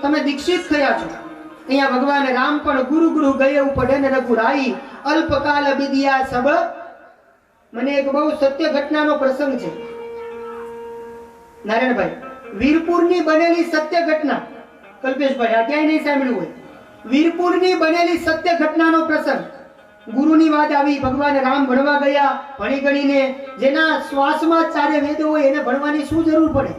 તમે દીક્ષિત થયા છો। અહીંયા ભગવાન રામ પણ ગુરુ ગુરુ ગયે પડે ને રઘુરાઈ અલ્પકાલ બીદિયા સબ। મને એક બહુ સત્ય ઘટનાનો પ્રસંગ છે નારાયણભાઈ, વીરપુરની બનેલી સત્ય ઘટના। કલ્પેશભાઈ આ ક્યાંય નહીં સાંભળ્યું હોય? વીરપુરની બનેલી સત્ય ઘટનાનો પ્રસંગ। ગુરુની વાત આવી, ભગવાન રામ ભણવા ગયા, ભણી ગણીને જેના શ્વાસમાં ચારે વેદો હોય એને ભણવાની શું જરૂર પડે?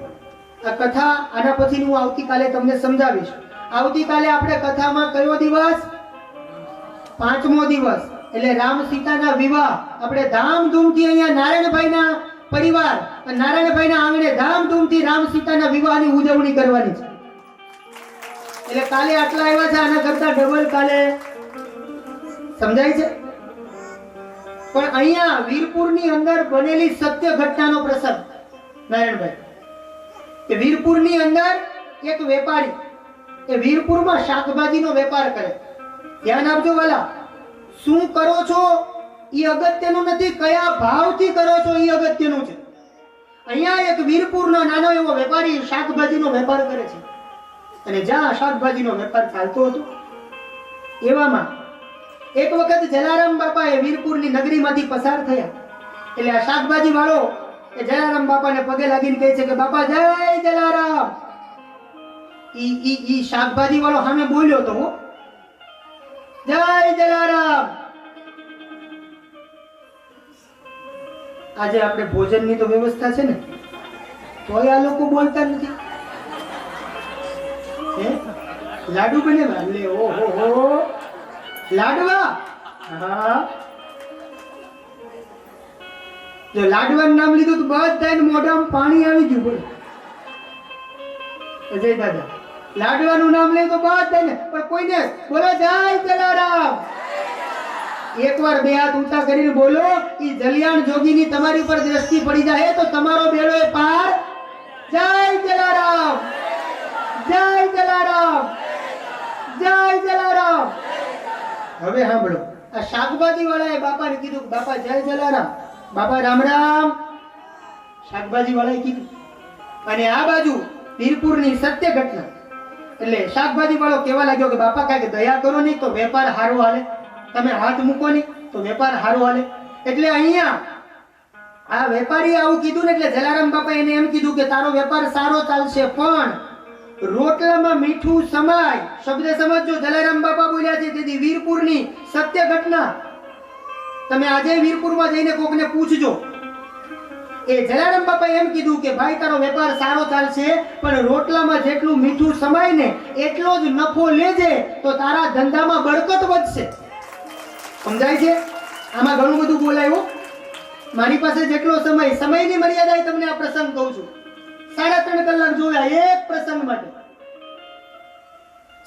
આ કથા આના પછી હું આવતીકાલે તમને સમજાવીશ। આવતીકાલે આપણે કથામાં કયો દિવસ? 5મો દિવસ, એટલે રામ સીતાના વિવાહ આપણે ધામધૂમથી અહીંયા નારાયણભાઈના પરિવાર નારાયણભાઈના આંગણે ધામધૂમથી રામ સીતાના વિવાહની ઉજવણી કરવાની છે। એટલે કાલે આટલા આવ્યા છે, આના કરતા ડબલ કાલે સમજાય છે। પણ અહીંયા વીરપુરની અંદર બનેલી સત્ય ઘટનાનો પ્રસંગ નારાયણભાઈ, કે વીરપુરની અંદર એક વેપારી એ વીરપુરમાં શાકભાજીનો વેપાર કરે। ધ્યાન આપજો વાલા, શું કરો છો એ અગત્યનું નથી, કયા ભાવથી કરો છો એ અગત્યનું છે। અહીંયા એક વીરપુરનો નાનો એવો વેપારી શાકભાજીનો વેપાર કરે છે, અને જ્યાં શાકભાજીનો વેપાર ચાલતો હતો એવામાં એક વખત જલારામ બાપા એ વીરપુરની નગરીમાંથી પસાર થયા। એટલે આ શાકભાજી વાળો એ જલારામ બાપાને પગે લાગીને કહે છે કે બાપા જય જલારામ। ઈ શાકભાજી વાળો સામે બોલ્યો તો જય જલારામ। આજે આપણે ભોજનની તો વ્યવસ્થા છે ને, તોય આ લોકો બોલતા નથી। લાડુ બને લે, ઓહો લાડવા। હા, જો લાડવાનું નામ લીધું તો બધાને મોઢામાં પાણી આવી ગયું। બોલો જય દાદા, લાડવાનું નામ લે તો બધાને, પણ કોઈને બોલો જય જલારામ। એકવાર બે હાથ ઊંચા કરીને બોલો, ઈ જલિયાણ જોગીની તમારી પર દ્રષ્ટિ પડી જાય તો તમારો બેડો એ પાર। જય જલારામ, જય જલારામ, જય જલારામ। હવે સાંભળો, આ શાકભાજી વાળાએ બાપાને કીધું બાપા જય જલારામ, બાપા રામ રામ। શાકભાજી વાળાએ કીધું, અને આ બાજુ વીરપુરની સત્ય ઘટના। એટલે શાકભાજી વાળો કહેવા લાગ્યો કે બાપા કાંઈક દયા કરો નહીં તો વેપાર સારો હાલે, તમે હાથ મૂકો નહીં તો વેપાર સારો હાલે। એટલે અહીંયા આ વેપારી આવું કીધું ને એટલે જલારામ બાપા એને એમ કીધું કે તારો વેપાર સારો ચાલશે, પણ રોટલામાં મીઠું સમાય। શબ્દ સમજો, જલારામ બાપા બોલ્યા છે તેથી વીરપુરની સત્ય ઘટના। તમે આજે વીરપુરમાં જઈને કોકને પૂછજો, એ જલારામ બાપા એમ કીધું કે ભાઈ તારો વેપાર સારો ચાલશે, પણ રોટલામાં જેટલું મીઠું સમાય ને એટલો જ નફો લેજે તો તારા ધંધામાં બરકત વધશે। સમજાય છે? આમાં ઘણું બધું બોલાયું। મારી પાસે જેટલો સમયની મર્યાદા તમને આ પ્રસંગ કહું છું। 3.5 કલાક જોયા એક પ્રસંગ માટે।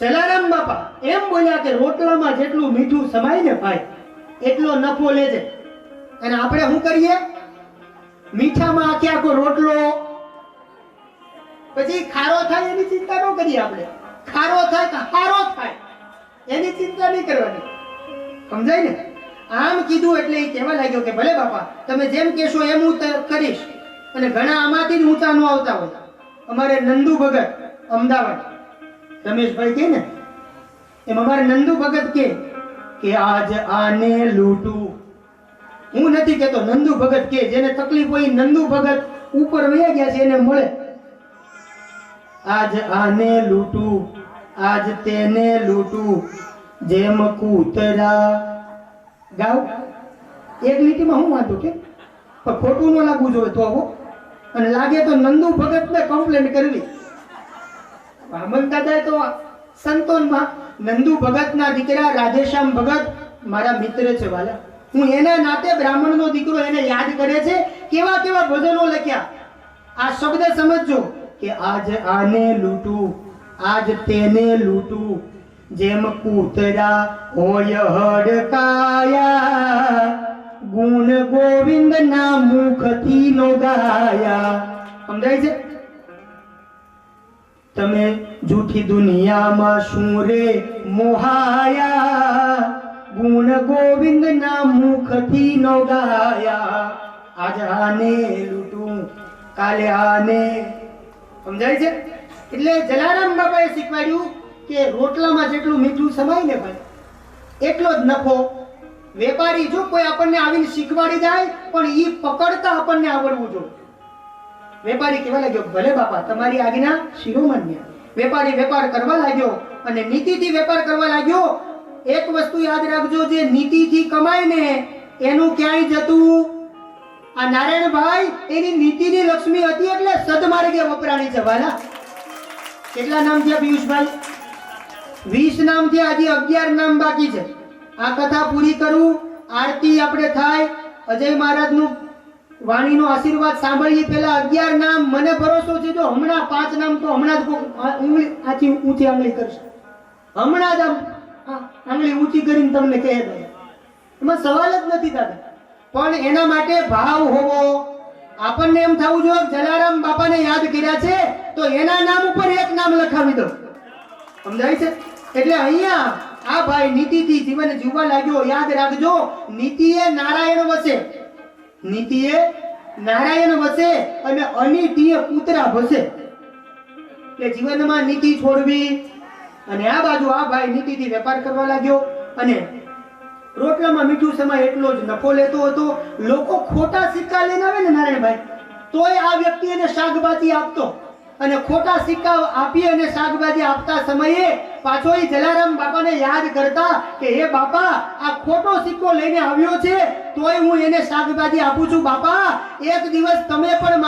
જલારામ બાપા એમ બોલ્યા કે રોટલામાં જેટલું મીઠું સમાય ને ભાઈ એટલો નફો લેજે। અને આપણે શું કરીએ? મીઠામાં આખે આખો રોટલો, પછી ખારો થાય એની ચિંતા ન કરીએ આપણે। ખારો થાય કે હારો થાય એની ચિંતા નહીં કરવાની। સમજાય ને? આમ કીધું એટલે એ કહેવા લાગ્યો કે ભલે બાપા તમે જેમ કહેશો એમ હું કરીશ। અને ઘણા આમાંથી જ ઊંચા નો આવતા હોય। અમારે નંદુ ભગત અમદાવાદ, રમેશભાઈ કે ને એમ અમારે નંદુ ભગત કે આજ આને લૂંટું। હું નથી કહેતો, નંદુ ભગત કે જેને તકલીફ હોય નંદુ ભગત ઉપર વયા ગયા છે એને મળે। આજ આને લૂંટું, આજ તેને લૂંટું, જેમ કૂતરા। ગાવ એક લીટીમાં હું વાંધો કે પણ ખોટું ન લાગવું જોઈએ તો આવો, અને લાગે તો નંદુ ભગતને કમ્પ્લેન કરવી। વામન દાદાએ તો સંતોનમાં નંદુ ભગતના દીકરા રાધેશ્યામ ભગત મારા મિત્ર છે વાલા। હું એના નાતે બ્રાહ્મણનો દીકરો એને યાદ કરે છે। કેવા કેવા ભજનો લખ્યા। આ શબ્દ સમજજો કે આજ આને લૂંટું, આજ તેને લૂંટું, જેમ કૂતરા હોય હડકાયા, ગુણ ગોવિંદ ના મુખથી નો ગાયા। સમજાય છે? તમે જૂઠી દુનિયામાં શું રે મોહાયા, ગુણ ગોવિંદ ના મુખથી નો ગાયા। આજ આને લૂંટું, કાલે આને। સમજાય છે? એટલે જલારામ બાપાએ શીખવાડ્યું કે રોટલામાં જેટલું મીઠું સમાય ને ભાઈ એટલો જ નફો. વેપારી જો કોઈ આપણને આવીને શીખવાડી જાય પણ ઈ પકડતા આપણને આવડવું જોઈએ. વેપારી કહેવા લાગ્યો ભલે બાપા તમારી આજ્ઞા શિરોમાન્ય. વેપારી વેપાર કરવા લાગ્યો અને નીતિથી વેપાર કરવા લાગ્યો. એક વસ્તુ યાદ રાખજો, જે નીતિથી કમાય ને એનું ક્યાંય જતું. આ નારાયણભાઈ એની નીતિની લક્ષ્મી હતી એટલે સદમાર્ગે વપરાણી છે વાલા. કેટલા નામ થયા પિયુષભાઈ? 20 નામ થયા, હજી 11 નામ બાકી છે. આ કથા પૂરી કરું, આરતી આપણે થાય, અજય મહારાજનું વાણીનો આશીર્વાદ સાંભળીએ પહેલા 11 નામ. મને ભરોસો છે જો હમણાં 5 નામ તો હમણાં જ ઉંગળી આથી ઊંચી આંગળી કરશે, હમણાં જ આંગળી ઊંચી કરીને તમને કહે દે. એમાં સવાલ જ નથી દાદા. પણ એના માટે ભાવ હોવો. આપણને એમ થવું જોઈએ જલારામ બાપાને યાદ કર્યા છે તો એના નામ ઉપર એક નામ લખાવી દો. સમજાય છે? એટલે અહીંયા આ ભાઈ નીતિથી જીવન જીવવા લાગ્યો. યાદ રાખજો, નીતિએ નારાયણ વસે, નીતિએ નારાયણ વસે અને અનીતિએ કૂતરા ભસે. એટલે જીવનમાં નીતિ છોડવી. અને આ બાજુ આ ભાઈ નીતિથી વેપાર કરવા લાગ્યો અને રોટલામાં મીઠું સમાય એટલો જ નફો લેતો હતો. લોકો ખોટા સિક્કા લઈને આવે ને નારાયણભાઈ, તોય આ વ્યક્તિ એને શાકભાજી આપતો અને ખોટા સિક્કા આપી અને શાકભાજી આપતા સમયે પાછો એ જલારામ બાપાને યાદ કરતા કે હે બાપા, આ ખોટો સિક્કો લઈને આવ્યો છે તોય હું એને શાકભાજી આપું છું. બાપા, એક દિવસ તમે પણ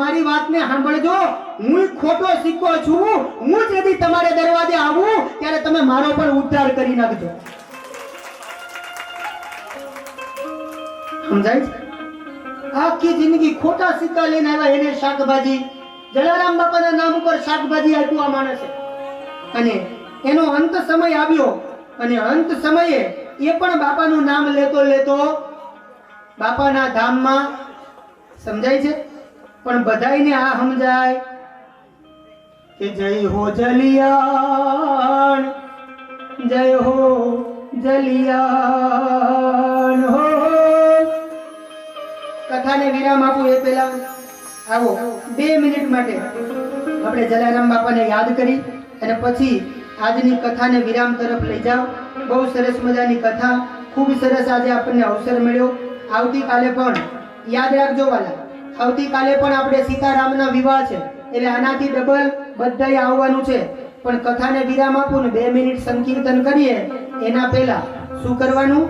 મારી વાતને સાંભળજો. હું ખોટો સિક્કો છું, હું જેથી તમારે દરવાજે આવું ત્યારે તમે મારો પણ ઉદ્ધાર કરી નાખજો. સમજાય છે? આખી જિંદગી ખોટા સિક્કા લઈને આવ્યા, એને શાકભાજી. જલારામ બાપાના નામ ઉપર શાકભાજી આપ્યું આ માણસે. અને એનો અંત સમય આવ્યો અને અંત સમયે એ પણ બાપાનું નામ લેતો લેતો બાપાના ધામમાં. સમજાય છે? પણ બધાયને આ સમજાય કે જય હો જલિયાણ, જય હો જલિયાણ હો. કથાને વિરામ આપું એ પહેલા આવો 2 મિનિટ માટે આપણે જલારામ બાપાને યાદ કરી અને પછી આજની કથાને વિરામ તરફ લઈ જાઓ. બહુ સરસ મજાની કથા, ખૂબ સરસ આજે આપણને અવસર મળ્યો. આવતીકાલે પણ યાદ રાખજો વાલા, આવતીકાલે પણ આપણે સીતારામના વિવાહ છે એટલે આનાથી ડબલ બધાએ આવવાનું છે. પણ કથાને વિરામ આપું ને 2 મિનિટ સંકીર્તન કરીએ એના પહેલા શું કરવાનું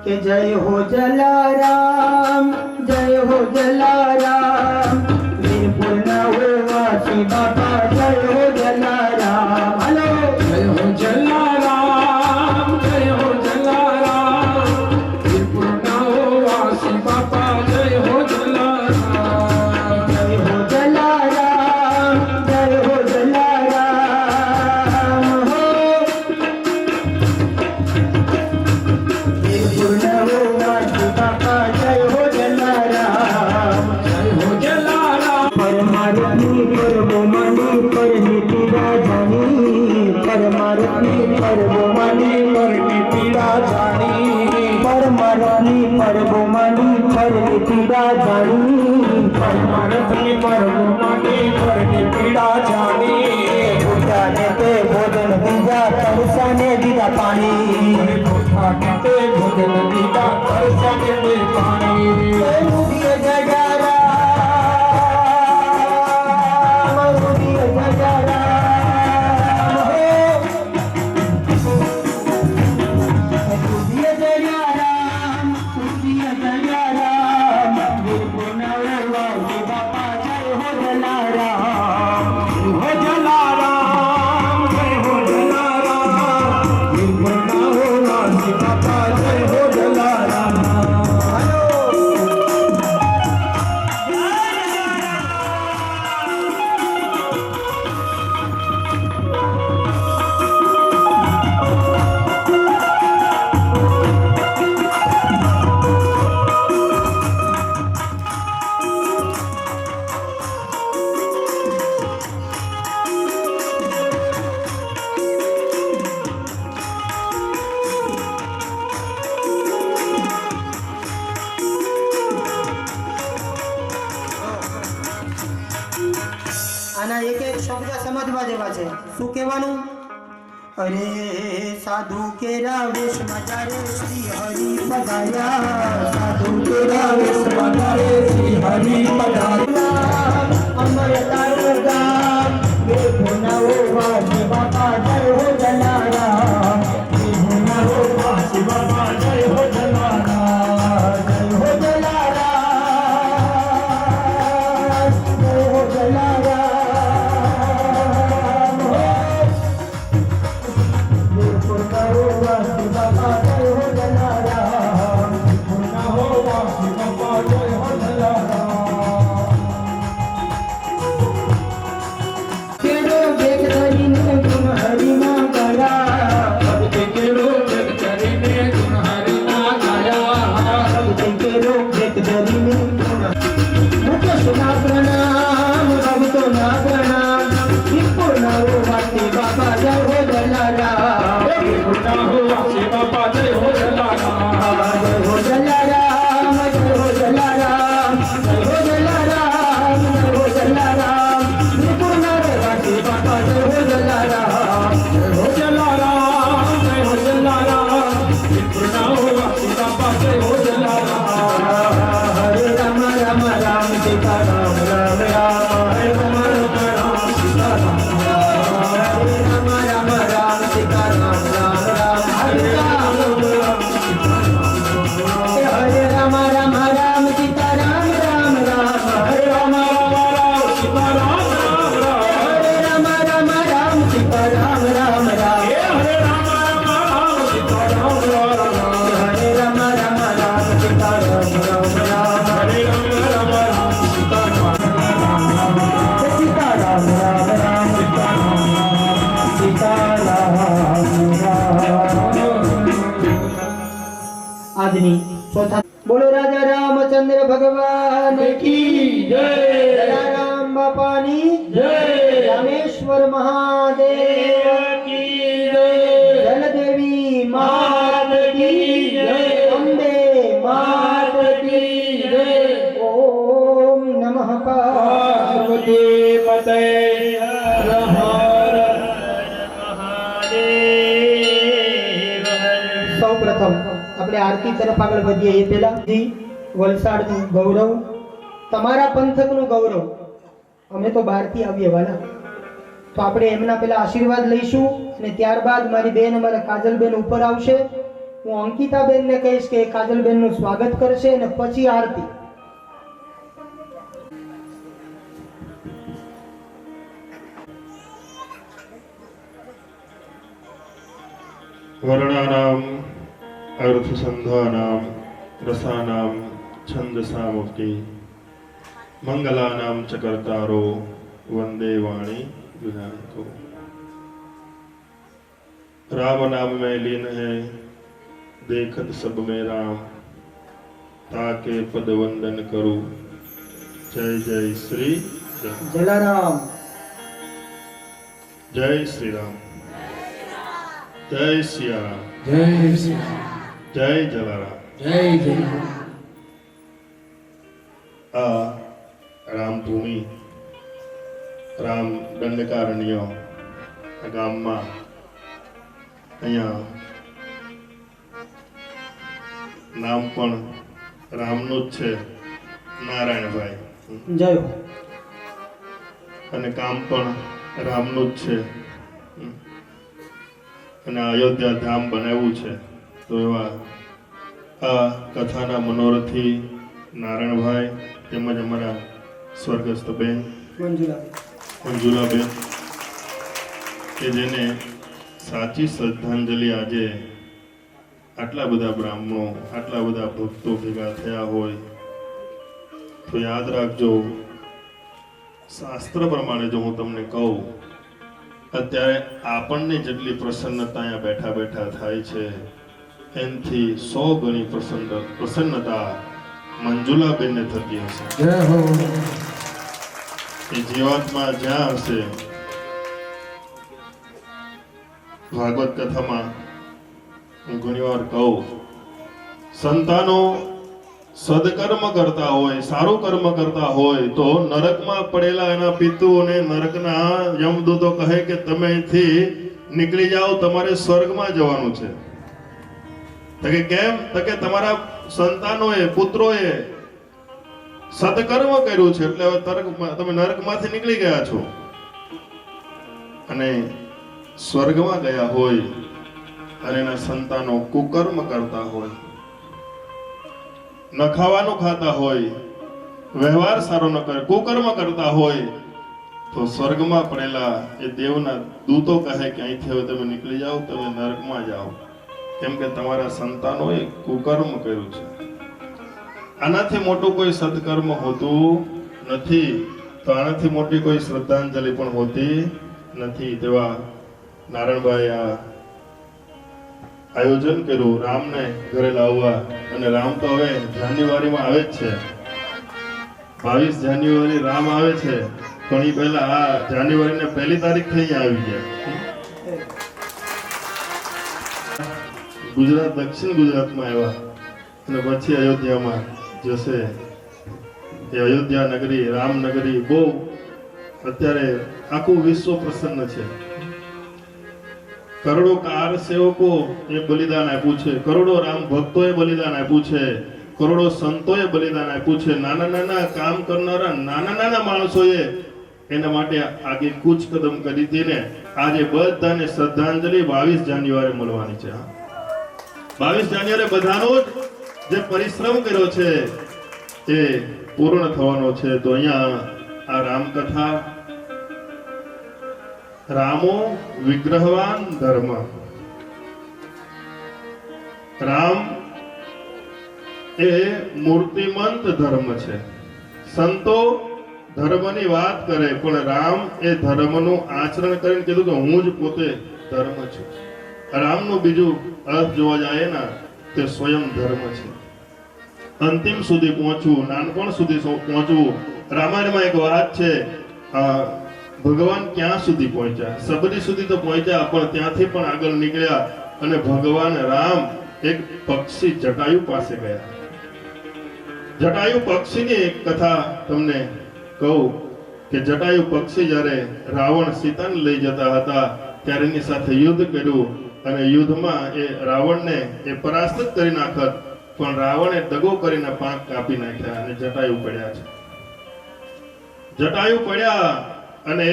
કે જય હો જલારામ, જય હો જલારામ, વીરપુરના વાસી બાપા જય હો જલારામ. હલો, જય હો જલારામ, જય હો જલારામ, વીરપુરના વાસી બાપા જય હો જલારામ. જય હો જલારામ, જય હો જલારામ હો. વીરપુરના વાસી બાપા જય હો જલારામ, જય હો જલારામ. પરમારતી પરબોમાની પરનીતિ રાજાની, પરમારતી પરબોમાની પરનીતિ રાજાની, પરમારતી પરબોમાની પરનીતિ રાજાની, પરમારતી પરબોમાની પરનીતિ રાજાની. ભૂતાને તે ભોજન દીધા, તરસાને દીધા પાણી. ભૂખાને તે ભોજન દીધા, તરસાને તે પાણી. રુદિય જગારામ, રુદિય જગારામ હો. રુદિય જગારામ, રુદિય જગારામ, વીરપુરના વાસી બાપા જય હો જલારામ. હો જલારામ, જય હો જલારામ, વીરપુરના વાસી બાપા જય હો જલારામ. જેવા છે. શું કહેવાનું? અરે સાધુ કેરા વેશમાં જ્યારે શ્રી હરિ પધાર્યા, સાધુ કેરા વેશમાં જ્યારે શ્રી હરિ પધાર્યા. અમર તારું ગામ બે ભોનાઓ વાજે બાપા જય હો જલારામ, બે ભોનાઓ વાજે બાપા જય હો જલારામ, જય હો જલારામ, જય હો જલારામ. બે ભોનાઓ વાજે બાપા જય હો જલારામ, ભોનાઓ વાજે બાપા જય હો જલારામ. કેડો બેગ ધરીને ગુણ હરિના ગાયા, ભક્તિ કેડો બેગ ધરીને ગુણ હરિના ગાયા, ભક્તિ કેડો બેગ ધરીને ગુણ. મુકેશ ના પ્રણામ, ભક્તો ના પ્રણામ, વિપુના હો વાસી બાપા જય હો જલારામ, વિપુના હો વાસી બાપા જય હો જલારામ, જય હો જલારામ, જય હો જલારામ, જય હો જલારામ, જય હો જલારામ. વિપુના હો વાસી બાપા જય હો જલારામ, જય હો જલારામ, જય હો જલારામ, વિપુના હો વાસી બાપા જય હો જલારામ. હરે રામ રામ રામ સીતા રામ રામ રામ, હરે રામ રામ રામ સીતા રામ રામ, હરે રામ રામ રામ સીતા રામ રામ રામ, હરે રામ રામ સીતા રામ રામ, હરે રામ રામ રામ સીતા રામ રામ રામ, હરે રામ રામ રામ સીતા રામ રામ રામ, હરે રામ રામ રામ સીતા રામ રામ રામ, હરે રામ રામ રામ સીતા રામ રામ રામ, હરે રામ રામ રામ સીતા રામ રામ રામ, હરે રામ રામ રામ સીતા રામ રામ રામ, સીતા રામ રામ રામ, સીતા રામ રામ, સીતા રામ રામ. આજની ચોથા બોલો રાજા રામચંદ્ર ભગવાન કી જય, જલારામ બાપાની જય, રામેશ્વર મહાદેવ કી જય, જલદેવી માત કી જય, અંબે માત કી જય. ઓમ નમઃ પાર્વતી પતય હર હર મહાદેવ. સૌપ્રથમ આપણે આરતી તરફ આગળ વધીએ એ પહેલા વલસાડનું ગૌરવ, તમારા પંથકનું ગૌરવ. અમે તો બહારથી આવીએ વાલા, તો આપણે એમના પહેલા આશીર્વાદ લઈશું અને ત્યારબાદ મારી બેન અમારા કાજલબેન ઉપર આવશે. હું અંકિતાબેનને કહીશ કે કાજલબેનનું સ્વાગત કરશે અને પછી આરતી. વર્ણાનામ અર્થસંધાનામ રસાનામ છંદસામુક્તિ મંગલાનામ ચ કર્તારો વંદે વાણી વિનાયકો. राम नाम में लीन है देखत सब में राम, ताके पद वंदन करूं जय जय श्री राम. જલારામ. जय श्री राम, जय सिया राम, જય શ્રી રામ, जय जलाराम. જય જય. आ राम भूमि राम दंडकारण्य गामમાં અહીંયા નામ પણ રામનું જ છે, નારાયણભાઈ, જય હો. અને કામ પણ રામનું જ છે, અને અયોધ્યા ધામ બનાવ્યું છે. તો એવા આ કથાના મનોરથી નારાયણભાઈ તેમજ અમારા સ્વર્ગસ્થ બેન મંજુલાબેન કે જેને સાચી શ્રદ્ધાંજલિ આજે આટલા બધા બ્રાહ્મણો આટલા બધા ભક્તો ભેગા થયા હોય તો યાદ રાખજો, શાસ્ત્ર પ્રમાણે જો હું તમને કહું, અત્યારે આપણને જેટલી પ્રસન્નતા અહીંયા બેઠા બેઠા થાય છે એનાથી 100 ગણી પ્રસન્નતા મંજુલાબેનને થતી હશે. જય હો. એ જીવાત્મા જ્યાં હશે, ભાગવત કથામાં હું ઘણી વાર કહું, સંતાનો સદકર્મ કરતા હોય, સારું કર્મ કરતા હોય તો નરકમાં પડેલા એના પિતૃઓને નરકના યમદૂતો કહે કે તમે અહીંથી નીકળી જાઓ, તમારે સ્વર્ગમાં જવાનું છે. તો કે કેમ? તો કે તમારા સંતાનોએ, પુત્રોએ સદકર્મ કર્યું છે એટલે હવે તમે નરકમાંથી નીકળી ગયા છો. અને સ્વર્ગમાં ગયા હોય અને એના સંતાનો કુકર્મ કરતા હોય, ન ખાવાનું ખાતા હોય, વ્યવહાર સારો ન કરે, કુકર્મ કરતા હોય, તો સ્વર્ગમાં પડેલા એ દેવના દૂતો કહે કે અહીંથી હવે તમે નીકળી જાઓ, તમે નરકમાં જાઓ, કેમ કે તમારા સંતાનોએ કુકર્મ કર્યું છે. આનાથી મોટું કોઈ સદકર્મ હોતું નથી, તો આનાથી મોટી કોઈ શ્રદ્ધાંજલિ પણ હોતી નથી. તેવા નારાયણભાઈ આ આયોજન કર્યું રામને ઘરે લાવવા. અને રામ તો હવે જાન્યુઆરીમાં આવે જ છે, 22 જાન્યુઆરી રામ આવે છે, પણ એ પહેલા આ જાન્યુઆરી ને 1 તારીખ થઈ આવી ગયા. ગુજરાત, દક્ષિણ ગુજરાતમાં આવ્યા અને પછી અયોધ્યામાં જશે. એ અયોધ્યા નગરી, રામનગરી બહુ અત્યારે આખું વિશ્વ પ્રસન્ન છે. કરોડો કાર સેવકો એ બલિદાન આપ્યું છે, કરોડો રામ ભક્તોએ બલિદાન આપ્યું છે, કરોડો સંતોએ બલિદાન આપ્યું છે, નાના નાના કામ કરનારા નાના નાના માણસોએ એના માટે આગે કૂચ કદમ કરી હતી ને આજે બધાને શ્રદ્ધાંજલિ 22 જાન્યુઆરી મળવાની છે. 22 જાન્યુઆરી બધાનો જે પરિશ્રમ કર્યો છે એ પૂર્ણ થવાનો છે. તો અહીંયા આ રામકથા, રામો વિગ્રહવાન ધર્મ. રામ એ મૂર્તિમંત ધર્મ છે. સંતો ધર્મની વાત કરે પણ રામ એ ધર્મનું આચરણ કરીને કીધું કે હું જ પોતે ધર્મ છું. રામનું બીજું અર્થ જોવા જાય ને તે સ્વયં ધર્મ છે. અંતિમ સુધી પહોંચવું, નાનપણ સુધી પહોંચવું. રામાયણમાં એક વાત છે, ભગવાન ક્યાં સુધી પહોંચ્યા? સબરી સુધી તો પહોંચ્યા, પણ ત્યાંથી પણ આગળ નીકળ્યા અને ભગવાન રામ એક પક્ષી જટાયુ પાસે ગયા. જટાયુ પક્ષીની એક કથા તમને કહું કે જટાયુ પક્ષી જ્યારે રાવણ સીતાને લઈ જતા હતા ત્યારે એની સાથે યુદ્ધ કર્યું અને યુદ્ધમાં એ રાવણને એ પરાસ્ત કરી નાખત, પણ રાવણે દગો કરીને પાંખ કાપી નાખ્યા અને જટાયુ પડ્યા છે. જટાયુ પડ્યા અને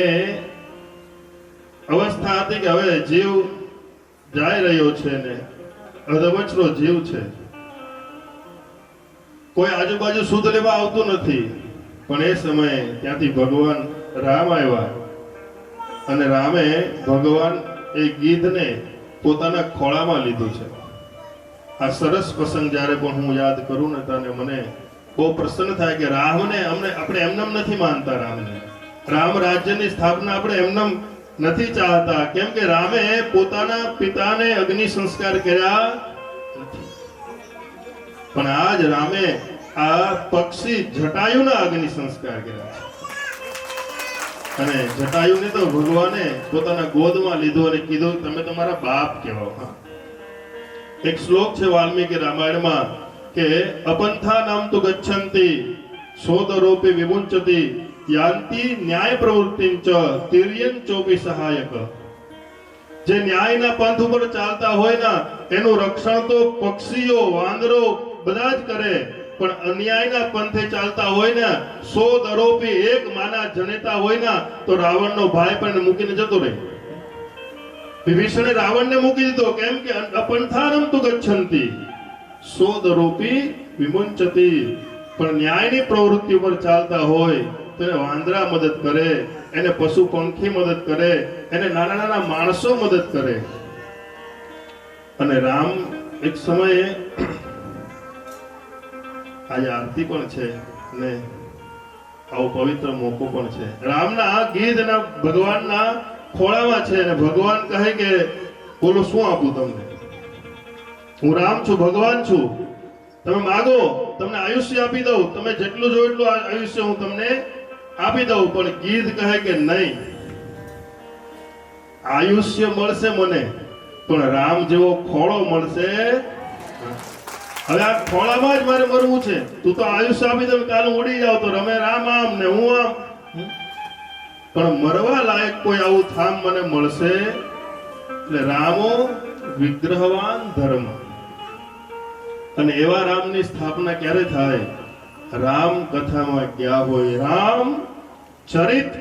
અવસ્થા હતી કે હવે જીવ જાય રહ્યો છે ને અધવચરો જીવ છે, કોઈ આજુબાજુ સુધ લેવા આવતું નથી. પણ એ સમયે ત્યાંથી ભગવાન રામ આવ્યા અને રામે ભગવાન એ ગીધને પોતાના ખોળામાં લીધું છે. આ સરસ પ્રસંગ જ્યારે પણ હું યાદ કરું ને તને મને બહુ પ્રસન્ન થાય કે રામને આપણે એમનેમ નથી માનતા. રામ રાજ્યની સ્થાપના આપણે એમનેમ નથી ચાહતા, કેમ કે રામે પોતાના પિતાને અગ્નિ સંસ્કાર કર્યા નથી, પણ આજ રામે આ પક્ષી જટાયુના અગ્નિ સંસ્કાર કર્યા છે. અને જટાયુને તો ભગવાને પોતાના ગોદમાં લીધું અને કીધું તમે તમારા બાપ કહેવાઓ. એક શ્લોક છે વાલ્મીકી રામાયણમાં કે અપંથા નામ તુ ગચ્છન્તિ સોદરોપી વિમુંચતિ યાંતિ ન્યાય પ્રવૃત્તિંચ તિર્યન ચોપી સહાયક. જે ન્યાયના પંથ ઉપર ચાલતા હોય ને એનું રક્ષણ તો પક્ષીઓ, વાંદરો બધા જ કરે, પણ અન્યાયના પંથે ચાલતા હોય ને 100 દરોપી એક માના જનેતા હોય ને તો રાવણનો ભાઈ પણ મૂકીને જતો રહે. વિભીષણે રાવણને મૂકી દીધો, કેમ કે અપંથાનમ તુ ગચ્છન્તિ 100 દરોપી વિમુંચતિ. પણ ન્યાયની પ્રવૃત્તિ ઉપર ચાલતા હોય તો એને વાંદરા મદદ કરે, એને પશુ પંખી મદદ કરે, એને નાના નાના માણસો મદદ કરે. અને રામ એક સમયે આજે આરતી પણ છે ને આવો પવિત્ર મોકો પણ છે. રામના ગીધના ભગવાનના ખોળામાં છે અને ભગવાન કહે કે બોલો શું આપું તમને? હું રામ છું, ભગવાન છું, તમે માગો તમને આયુષ્ય આપી દઉં, તમે જેટલું જો એટલું આયુષ્ય હું તમને આપી દઉં. પણ ગીધ કહે કે નહીં, આયુષ્ય મળશે મને પણ રામ જેવો ખોળો મળશે. હવે આ ખોળામાં જ મારે મરવું છે. તું તો આયુષ્ય આપી દે, કાલ હું ઉડી જાવ તો રમે રામ આમ ને હું આમ. પણ મરવા લાયક કોઈ આવું થામ મને મળશે એટલે રામો વિગ્રહવાન ધર્મ. અને એવા રામની સ્થાપના ક્યારે થાય? રામ કથામાં ગયા હોય રામ ચરિત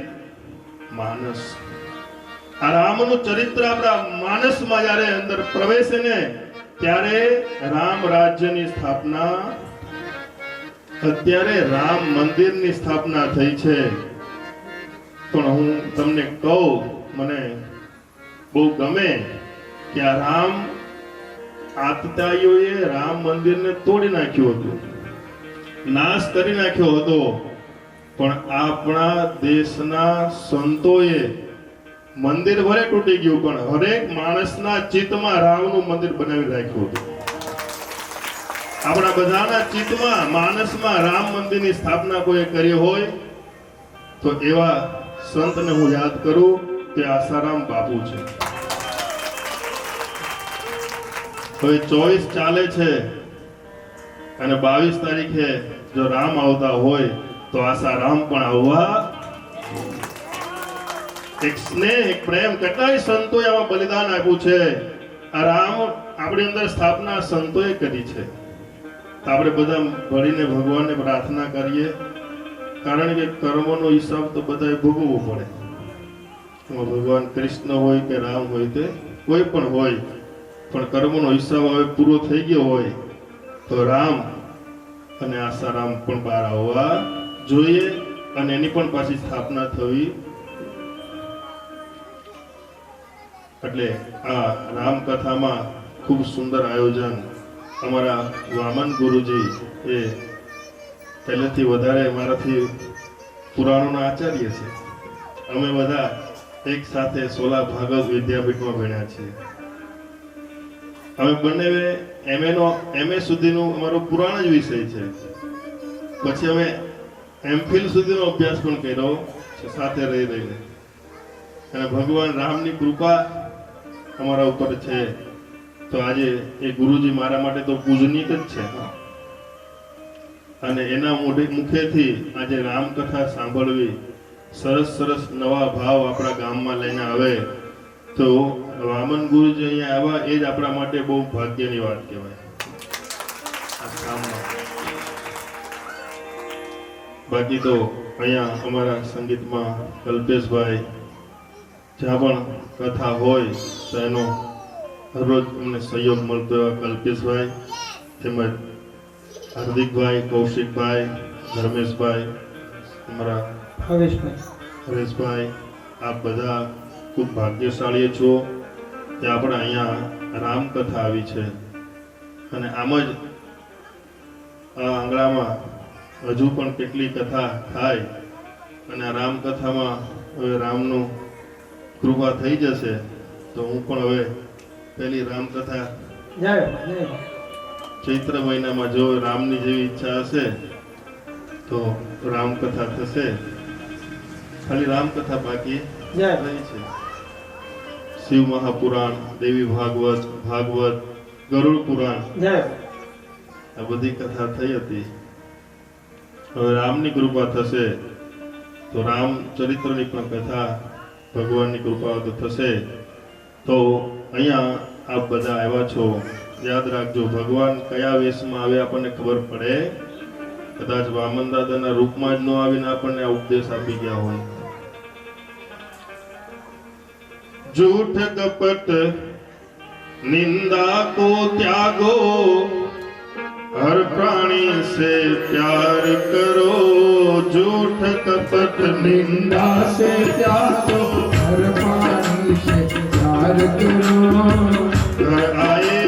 માનસ. આ રામનું ચરિત્ર આપણા માનસમાં જ્યારે અંદર પ્રવેશે ને ત્યારે રામ રાજ્યની સ્થાપના, અત્યારે રામ મંદિરની સ્થાપના થઈ છે. પણ હું તમને કહું, મને બહુ ગમે કે આ રામ આતતાઈઓએ રામ મંદિરને તોડી નાખ્યું હતું, નાશ કરી નાખ્યો હતો. પણ આપણા દેશના સંતોએ મંદિર ભલે તૂટી ગયું પણ હરેક માણસના ચિત્તમાં રામનું મંદિર બનાવી રાખ્યું હતું. આપણા બધાના ચિત્તમાં માનસમાં રામ મંદિરની સ્થાપના કોઈ કરી હોય તો એવા સંતને હું યાદ કરું તે આસારામ બાપુ છે. હવે 24 ચાલે છે અને 22 તારીખે જો રામ આવતા હોય તો આસારામ પણ આવવા. એક સ્નેહ, એક પ્રેમ, કેટલાય સંતોએ આમાં બલિદાન આપ્યું છે. આ રામ આપણી અંદર સ્થાપના સંતોએ કરી છે. આપણે બધા ભળીને ભગવાનને પ્રાર્થના કરીએ, કારણ કે કર્મનો હિસાબ તો બધાએ ભોગવવો પડે. એમાં ભગવાન કૃષ્ણ હોય કે રામ હોય તે કોઈ પણ હોય, પણ કર્મનો હિસાબ હવે પૂરો થઈ ગયો હોય તો રામ અને આસારામ પણ બહાર આવવા જોઈએ અને એની પણ પાછી સ્થાપના થવી. એટલે આ રામકથામાં ખૂબ સુંદર આયોજન અમારા વામન ગુરુજી એ પહેલેથી વધારે મારાથી પુરાણોના આચાર્ય છે. અમે બધા એક સાથે સોલા ભાગવત વિદ્યાપીઠમાં ભણ્યા છીએ. અમે બંને MA સુધીનું અમારો પુરાણ જ વિષય છે. પછી અમે MPhil સુધીનો અભ્યાસ પણ કર્યો છે સાથે રહી રહીને. અને ભગવાન રામની કૃપા અમારા ઉપર છે તો આજે એ ગુરુજી મારા માટે તો પૂજનીક જ છે. અને એના મુખેથી આજે રામકથા સાંભળવી, સરસ સરસ નવા ભાવ આપણા ગામમાં લઈને આવે તો વામન ગુરુજી અહીંયા આવ્યા એ જ આપણા માટે બહુ ભાગ્યની વાત કહેવાય. બાકી તો અહીંયા અમારા સંગીતમાં કલ્પેશભાઈ જ્યાં પણ કથા હોય તો એનો હરરોજ અમને સહયોગ મળતો એવા કલ્પેશભાઈ, તેમજ હાર્દિકભાઈ, કૌશિકભાઈ, ધર્મેશભાઈ, અમારા હરેશભાઈ, આપ બધા ખૂબ ભાગ્યશાળી છો કે આપણે અહીંયા રામકથા આવી છે. અને આમ જ આ આંગણામાં હજુ પણ કેટલી કથા થાય અને આ રામકથામાં હવે રામનું કૃપા થઈ જશે તો હું પણ હવે પહેલી રામકથા ચૈત્ર મહિનામાં જો રામની જેવી ઈચ્છા હશે તો રામકથા થશે. ખાલી રામકથા બાકી રહી છે. શિવ મહાપુરાણ, દેવી ભાગવત, ગરુડ પુરાણ, આ બધી કથા થઈ હતી. હવે રામની કૃપા થશે તો રામ ચરિત્રની પણ કથા ભગવાનની કૃપા તો થશે. તો અહીંયા આપ બધા આવ્યા છો, યાદ રાખજો ભગવાન કયા વેશમાં આવે આપણને ખબર પડે. કદાચ વામન દાદાના રૂપમાં જ ન આવીને આપણને આ ઉપદેશ આપી ગયા હોય. झूठ कपट निंदा को त्यागो, हर प्राणी से प्यार करो. झूठ कपट निंदा से त्यागो, हर प्राणी से प्यार करो. घर आए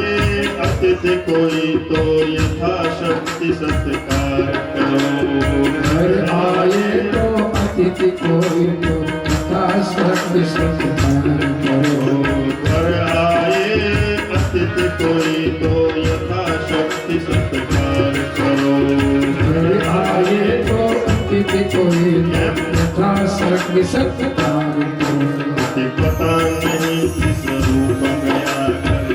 अतिथि कोई तो यथाशक्ति सत्कार करो. घर आए तो अतिथि कोई तो यथाशक्ति सत्कार करो. घर आए अतिथि कोई तो यथाशक्ति सत्कार करो. घर आए तो अतिथि कोई यथाशक्ति सत्कार करो. पता नहीं किस रूप में आकर,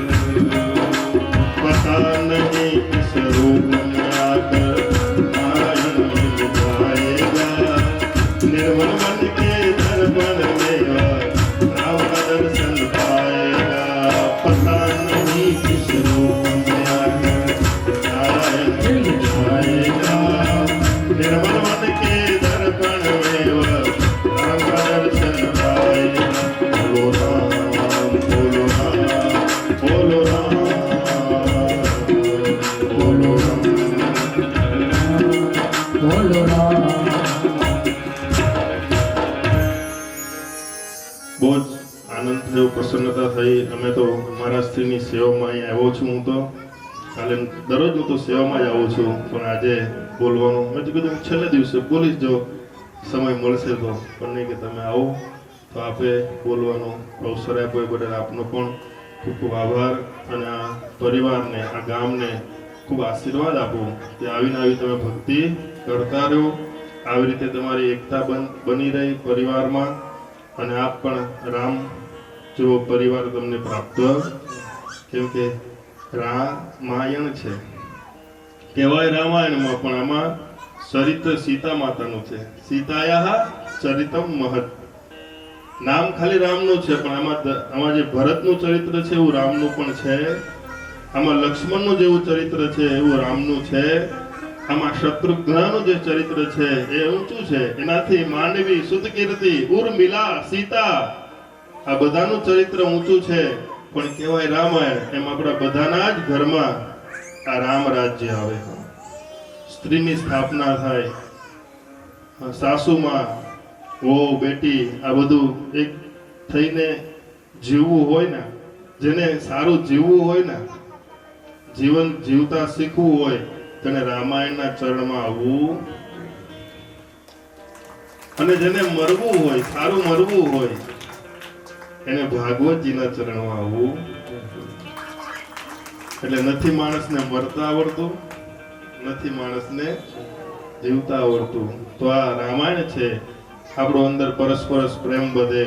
पता नहीं किस रूप જો પ્રસન્નતા થઈ. અમે તો મારા સ્ત્રીની સેવામાં અહીં આવ્યો છું. હું તો કાલે દરરોજ હું તો સેવામાં જ આવું છું, પણ આજે બોલવાનું મેં તો કીધું છેલ્લે દિવસે બોલીશ જો સમય મળશે તો. પણ નહીં કે તમે આવો તો આપે બોલવાનો અવસર આપ્યો એ બદલ આપનો પણ ખૂબ ખૂબ આભાર. અને આ પરિવારને, આ ગામને ખૂબ આશીર્વાદ આપો કે આવીને આવી તમે ભક્તિ કરતા રહો. આવી રીતે તમારી એકતા બની રહી પરિવારમાં, અને આપ પણ રામ જેવો પરિવાર તમને પ્રાપ્ત. કેમ કે રામાયણ છે કહેવાય રામાયણમાં, પણ આમાં ચરિત્ર સીતા માતાનું છે. સીતાયા ચરિતમ મહત. નામ ખાલી રામનું છે, પણ આમાં જે ભરતનું ચરિત્ર છે એવું રામનું પણ છે. આમાં લક્ષ્મણનું જેવું ચરિત્ર છે એવું રામનું છે. આમાં શત્રુઘ્નનું જે ચરિત્ર છે એ ઊંચું છે. એનાથી માંડવી, સુતકીર્તિ, ઉર્મિલા, સીતા આ બધાનું ચરિત્ર ઊંચું છે, પણ કહેવાય રામાયણ. એમ આપણા બધાના જ ઘરમાં આ રામ રાજ્ય આવે. સ્ત્રીની સ્થાપના થાય, સાસુમાં, વહુ, બેટી આ બધું એક થઈને જીવવું હોય ને, જેને સારું જીવવું હોય ને, જીવન જીવતા શીખવું હોય તેને રામાયણના ચરણમાં આવવું. અને જેને મરવું હોય, સારું મરવું હોય એને ભાગવતજીના ચરણમાં આવવું. એટલે નથી માણસને મરતા આવડતું, નથી માણસને જીવતા આવડતું. તો આ રામાયણ છે. આપણો અંદર પરસ્પર પ્રેમ વધે,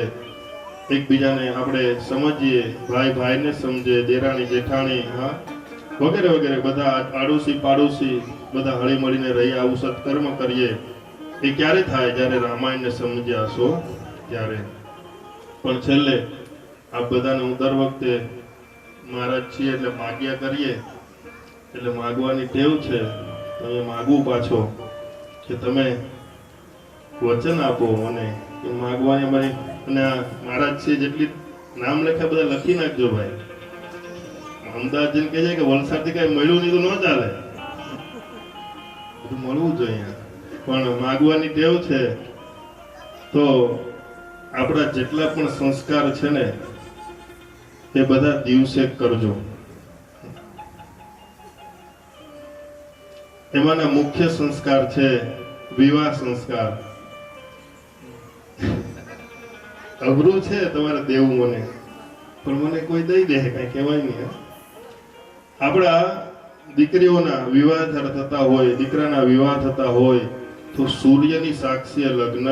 એકબીજાને આપણે સમજીએ, ભાઈ ભાઈને સમજે, દેરાણી જેઠાણી, હા વગેરે વગેરે બધા આડોશી પાડોશી બધા હળી મળીને રહી આવું સત્કર્મ કરીએ. એ ક્યારે થાય? જ્યારે રામાયણને સમજ્યા હશો ત્યારે. પણ છેલ્લે આ બધાને હું દર વખતે મહારાજ છીએ એટલે માગ્યા કરીએ, એટલે માગવાની ટેવ છે. તમે માગવું પાછો કે તમે વચન આપો મને કે માગવાની અમારી. અને આ મહારાજ છે જેટલી નામ લખ્યા બધા લખી નાખજો ભાઈ. અમદાવાદ જઈને કહે છે કે વલસાડથી કઈ મળ્યું નહીં તો ન ચાલે, બધું મળવું જોઈએ. પણ માગવાની ટેવ છે. તો આપણા જેટલા પણ સંસ્કાર છે ને એ બધા દિવસે કરજો. એમાંના મુખ્ય સંસ્કાર છે વિવાહ સંસ્કાર. અઘરું છે તમારે દેવું મને, પણ મને કોઈ દઈ દે કઈ કહેવાય નહીં. આપણા દીકરીઓના વિવાહ થતા હોય, દીકરાના વિવાહ થતા હોય તો સૂર્યની સાક્ષીએ લગ્ન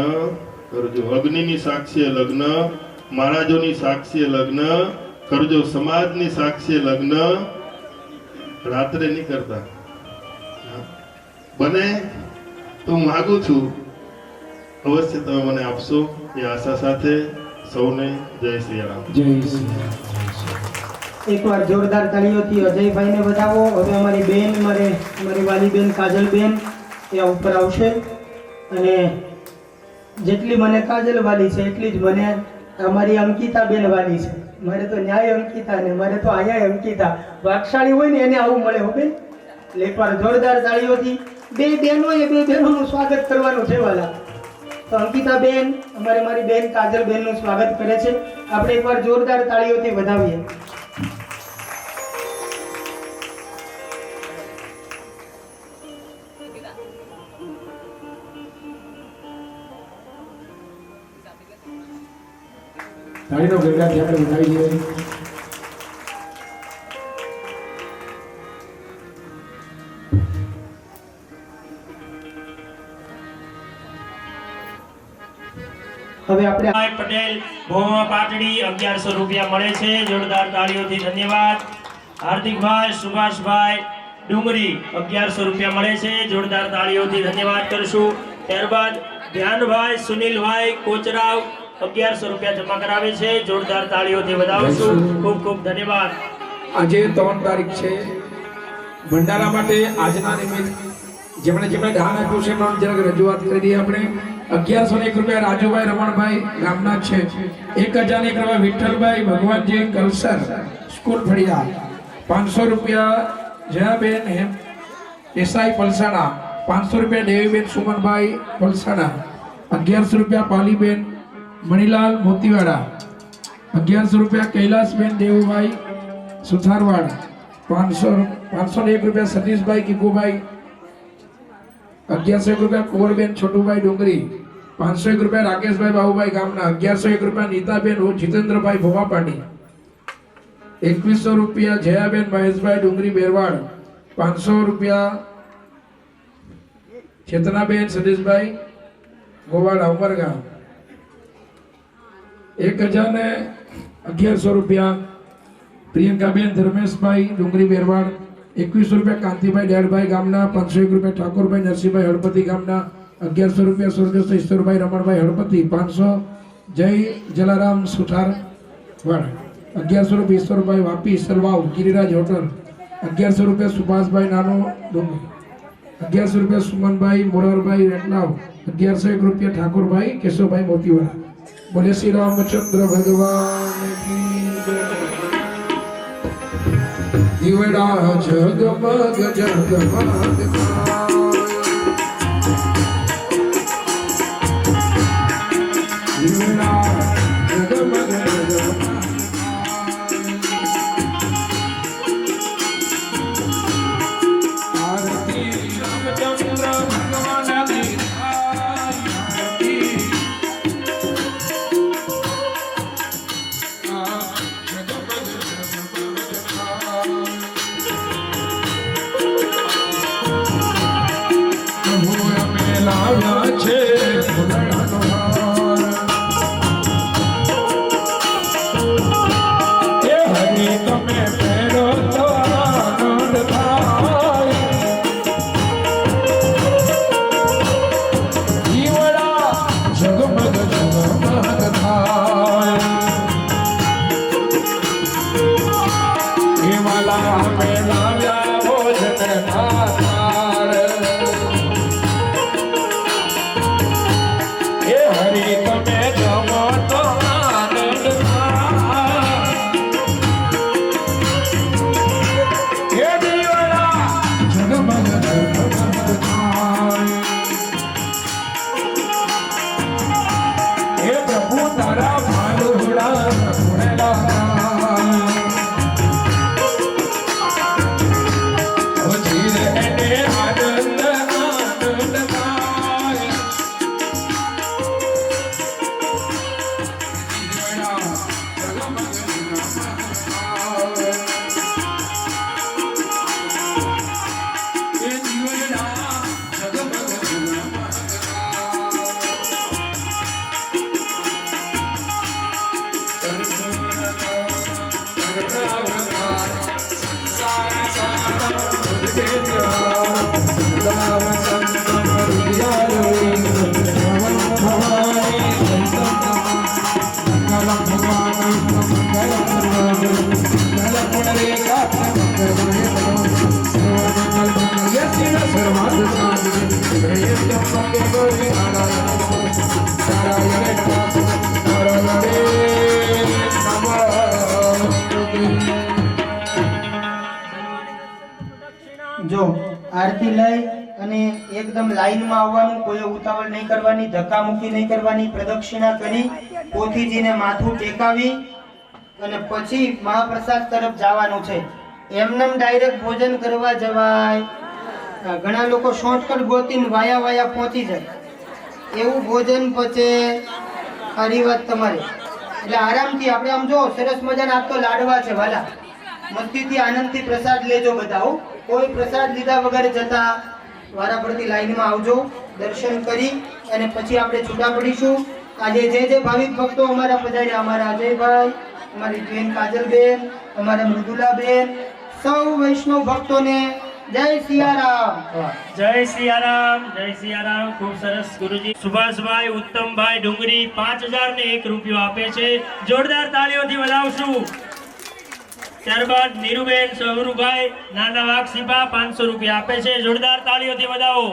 કરજો, અગ્નિની સાક્ષીએ લગ્ન, મહારાજોની સાક્ષીએ લગ્ન કરજો, સમાજની સાક્ષીએ લગ્ન. રાત્રે નહીં કરતા. બને તો હું માગું છું, અવશ્ય તમે મને આપશો એ આશા સાથે સૌને જય શ્રી રામ. જય શ્રી રામ. એકવાર જોરદાર તાળીઓથી અજયભાઈને વધાવો. હવે અમારી બેન, અમારી વાલી બેન કાજલબેન એ ઉપર આવશે. અને જેટલી મને કાજલ વાલી છે એટલી જ મને અમારી અંકિતા બેન વાલી છે. મારે તો ન્યાય અંકિતા ને મારે તો આયા અંકિતા. વાકશાળી હોય ને એને આવું મળે હો બેન. એટલે એકવાર જોરદાર તાળીઓથી બે બહેનોનું સ્વાગત કરવાનું છે વાલા. તો અંકિતા બેન મારી બેન કાજલ બેનનું સ્વાગત કરે છે. આપણે એકવાર જોરદાર તાળીઓથી વધાવીએ. તાળીનો ગરગાથી આપણે વધાવીએ. હવે આપણે પટેલ ભોમા પાટડી 1100 રૂપિયા મળે છે. જોરદાર તાળીઓથી ધન્યવાદ. હાર્દિકભાઈ સુભાષભાઈ ડુંગરી 1100 રૂપિયા મળે છે. જોરદાર તાળીઓથી ધન્યવાદ કરશું. ત્યારબાદ ધ્યાનભાઈ સુનિલભાઈ કોચરાવ 1100 રૂપિયા જમા કરાવે છે. જોરદાર તાળીઓથી વધાવશું. ખૂબ ખૂબ ધન્યવાદ. આજે 3 તારીખ છે. ભંડારા માટે આજના નિમિત્ત જેમણે દાન આપ્યું છે એમનો જરાક રજૂઆત કરી દઈએ આપણે. 1101 રૂપિયા રાજુભાઈ રમણભાઈ ગામના છે. 1001 રૂપિયા વિઠ્ઠલભાઈ ભગવાનજી કલસર સ્કૂલ ફળિયા. 500 રૂપિયા જયાબેન દેસાઈ પલસાણા. 500 રૂપિયા દેવીબેન સુમનભાઈ પલસાણા. 1100 રૂપિયા પાલીબેન મણીલાલ મોતીવાડા. ₹1100 કૈલાસબેન દેવુભાઈ સુથારવાડ, 501 સતીશભાઈ કિકુભાઈ, ₹1101 કુંવરબેન છોટુભાઈ ડુંગરી, ₹501 રાકેશભાઈ બાબુભાઈ ગામના, ₹1101 નીતાબેન જીતેન્દ્રભાઈ ભોવાપાટી, ₹2100 જયાબેન મહેશભાઈ ડુંગરી બેરવાડ, ₹500 ચેતનાબેન સતીશભાઈ ગોવાડા ઉમરગામ, ₹1011 પ્રિયંકાબેન ધર્મેશભાઈ ડુંગરી બેરવાડ, ₹2100 કાંતિભાઈ ડેડભાઈ ગામના, ₹501 ઠાકોરભાઈ નરસિંહભાઈ હળપતિ ગામના, ₹1100 સ્વર્ગસ્થ ઈશ્વરભાઈ રમણભાઈ હળપતિ, 500 જય જલારામ સુથારવાડ, ₹1100 ઈશ્વરભાઈ વાપી ઈશ્વરવાવ ગિરિરાજ હોટલ, ₹1100 સુભાષભાઈ નાનો ડુંગર, ₹1100 સુમનભાઈ મોરારભાઈ રેટલાવ, ₹1101 ઠાકોરભાઈ કેશવભાઈ મોતીવાડા. બોલે શ્રી રામચંદ્ર ભગવાન કી જય. દીવડા જગમગ જગમગ દીવડા જગમગ જગમગ આરતી રામચંદ્ર ભગવાનની આરતી. લાવ્યા છે ફૂલડાનો હાર. એ હરી તમે પહેરો તો આનંદ થાય. દીવડા જગમગ જગમગ થાય. એ માલા અમે લાવ્યા ભોજન થાળ. હરી તમે જમો તો આનંદ થાય. હે દીવડા જગમગ જગમગ થાય. હે પ્રભુ તારા ભાલુડા રઘુડેલા જીર એને આનંદ આનંદ થાય. જો આરતી લઈ અને એકદમ લાઈનમાં આવવાનું, કોઈ ઉતાવળ નહીં કરવાની, ધક્કામુક્કી નહીં કરવાની, પ્રદક્ષિણા કરી પોથીજીને માથું ટેકાવી અને પછી મહાપ્રસાદ તરફ જવાનું છે. એમનેમ ડાયરેક્ટ ભોજન કરવા જવાય. ઘણા લોકો શોર્ટકટ ગોતીને વાયા વાયા પહોંચી જાય, એવું ભોજન પચે. સારી વાત તમારે. એટલે આરામથી આપણે આમ જો સરસ મજાના આપ તો લાડવા છે વાલા, મસ્તીથી આનંદથી પ્રસાદ લેજો બધા. હો, કોઈ પ્રસાદ લીધા વગર જતા વારા પડતી લાઈનમાં આવજો. દર્શન કરી અને પછી આપણે છૂટા પડીશું. આજે જે ભાવિક ભક્તો અમારા પધાર્યા, અમારા અજયભાઈ, અમારી બેન કાજલબેન, અમારા મૃદુલાબેન, સૌ વૈષ્ણવ ભક્તોને જય સિયારામ. જય સિયારામ, જય સિયારામ. ખૂબ સરસ ગુરુજી. સુભાષભાઈ ઉત્તમભાઈ ડુંગરી 5001 આપે છે. જોરદાર તાળીઓથી વધાવશું. ત્યારબાદ નીરુબેન સહરુભાઈ નાના વાઘ સિપા ₹500 આપે છે. જોરદાર તાળીઓથી વધાવો.